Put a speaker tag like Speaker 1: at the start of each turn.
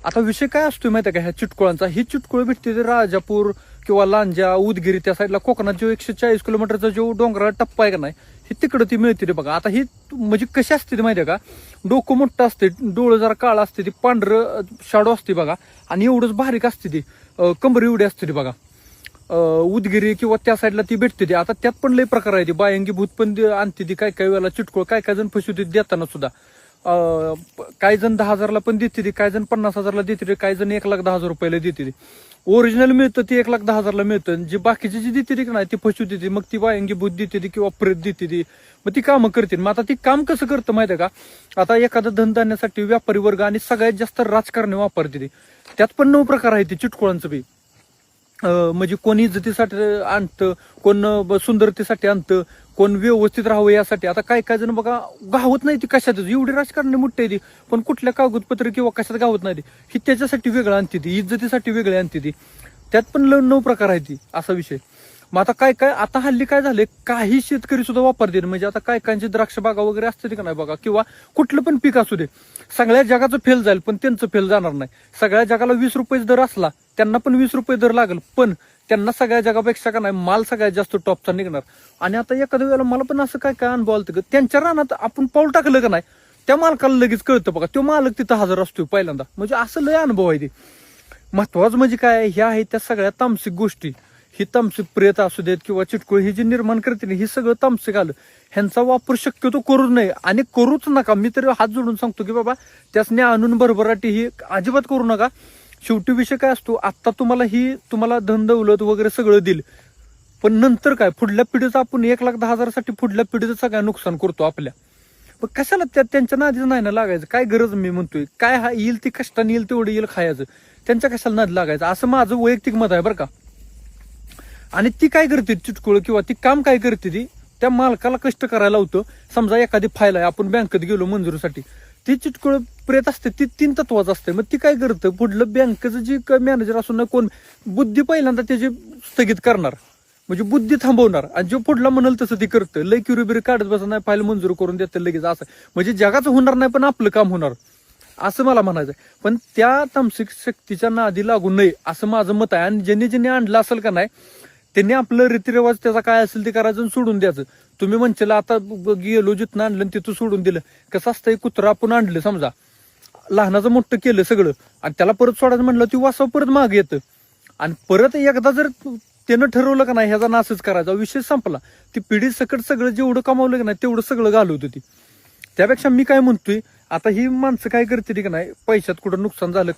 Speaker 1: आता विषय काय असतोय माहिती आहे का ह्या चिटकुळांचा? ही चिटकुळ भेटते ते राजापूर किंवा लांजा, उदगिरी त्या साईडला कोकणात जो 140 किलोमीटरचा जो डोंगराळ टप्पा आहे का नाही, ही तिकडं ती मिळते रे बघा. आता ही म्हणजे कशी असते ते माहिती आहे का? डोकं मोठं असते, डोळं जरा काळं असते, ती पांढरं शाडो असते बघा, आणि एवढंच बारीक असते ती, कंबर एवढी असते ती बघा. उदगिरी किंवा त्या साईडला ती भेटते ती. आता त्यात पण लय प्रकार आहे, ती बायंगी भूत पण आणते ती, काय काय वेळेला चिटकुळ, काय काय जण फसवते देताना सुद्धा. काही जण 10,000ला पण देते ती, काही जण 50,000ला देते ती, काही जण 1,10,000 रुपयाला देते ती. ओरिजिनल मिळतं ती 1,10,000ला मिळतं. जी बाकीची जी देते ती नाही ती फसवते ती, मग ती बायंगी भूत देते ती किंवा प्रेत देते ती, मग ती कामं करते. मग आता ती काम कसं करतं माहिती आहे का? आता एखादं धनधान्यासाठी व्यापारी वर्ग आणि सगळ्यात जास्त राजकारणी वापरते ती. त्यात पण 9 प्रकार आहे ती चिटकुळांचं बी. म्हणजे कोण इज्जतीसाठी आणतं, कोण सुंदरतेसाठी आणतं, कोण व्यवस्थित राहावं यासाठी. आता काय काय जण बघा गावत नाही ती कशातच, एवढी राजकारणी मोठी आहे ती, पण कुठल्या कागदपत्र किंवा कशात गावत नाही ती, ही त्याच्यासाठी वेगळं आणते ती, इज्जतीसाठी वेगळी आणते ती. त्यात पण 9 प्रकार आहे ती, असा विषय. मग आता काय काय आता हल्ली काय झालंय, काही शेतकरी सुद्धा वापरते. म्हणजे आता काय कायची द्राक्ष बागा वगैरे असते का नाही बघा, किंवा कुठलं पण पीक असू दे, सगळ्या जगाचं फेल जाईल पण त्यांचं फेल जाणार नाही. सगळ्या जगाला 20 रुपये दर असला, त्यांना पण 20 रुपये दर लागेल, पण त्यांना सगळ्या जगापेक्षा का नाही माल सगळ्यात जास्त टॉपचा निघणार. आणि आता एखाद्या वेळेला मला पण असं काय काय अनुभव आलं, त्यांच्या रानात आपण पाऊल टाकलं का नाही, त्या मालकाला लगेच कळतं बघा, तो मालक तिथं हजर असतो पहिल्यांदा. म्हणजे असं लय अनुभव आहे ते. महत्वाचं म्हणजे काय, ह्या आहे त्या सगळ्या तामसिक गोष्टी. ही तामसिक प्रेत असू देत किंवा चिटकुळ, ही जी निर्माण करते ना, ही सगळं तामसिक आलं. ह्यांचा वापर शक्यतो करूच नये आणि करूच नका. मी तरी हात जोडून सांगतो की बाबा त्यासने आणून भरभराटी ही अजिबात करू नका. शेवटी विषय काय असतो, आता तुम्हाला धन दौलत वगैरे सगळं दिल, पण नंतर काय, पुढल्या पिढीचं आपण 1,10,000साठी पुढल्या पिढीचं सगळं नुकसान करतो आपल्या. पण कशाला त्यांच्या नादीच नाही ना लागायचं, काय गरज. मी म्हणतोय काय, हा येईल ती कष्टाने येईल तेवढं येईल खायचं, त्यांच्या कशाला नाद लागायचं, असं माझं वैयक्तिक मत आहे बरं का. आणि ती काय करते चिटकुळ, किंवा ती काम काय करते, ती त्या मालकाला कष्ट करायला होतं. समजा एखादी फाईल आहे, आपण बँकेत गेलो मंजुरीसाठी, ती चिटकुळ प्रेत असते, ती 3 तत्वाचं असते. मग ती काय करतं, पुढलं बँकेचं जे मॅनेजर असून ना कोण, बुद्धी पहिल्यांदा त्याची स्थगित करणार, म्हणजे बुद्धी थांबवणार, आणि जो पुढला म्हणाल तसं ती करतं. लय क्युरिबिरी काढत बसत नाही, फाईल मंजूर करून देतं लगेच. असं म्हणजे जगाचं होणार नाही पण आपलं काम होणार, असं मला म्हणायचं. पण त्या तामसिक शक्तीच्या नादी लागू नये असं माझं मत आहे. आणि ज्यांनी आणलं असेल का नाही, त्यांनी आपलं रीतिरिवाज त्याचा काय असेल ते करायचं आणि सोडून द्यायचं. तुम्ही म्हणशील आता गेलो जिथनं आणलं तिथं सोडून दिलं, कसं असतं, कुत्रा आपण आणलं समजा, लहानाचं मोठं केलं सगळं, आणि त्याला परत सोडायचं म्हणलं ती वासव परत मागे येतं. आणि परत एकदा जर त्यानं ठरवलं का नाही ह्याचा नाशच करायचा, विषय संपला. ती पिढी सकट सगळं जेवढं कमावलं का नाही तेवढं सगळं घालवत होती. त्यापेक्षा मी काय म्हणतोय, आता ही माणसं काय करते की नाही, पैशात कुठं नुकसान झालं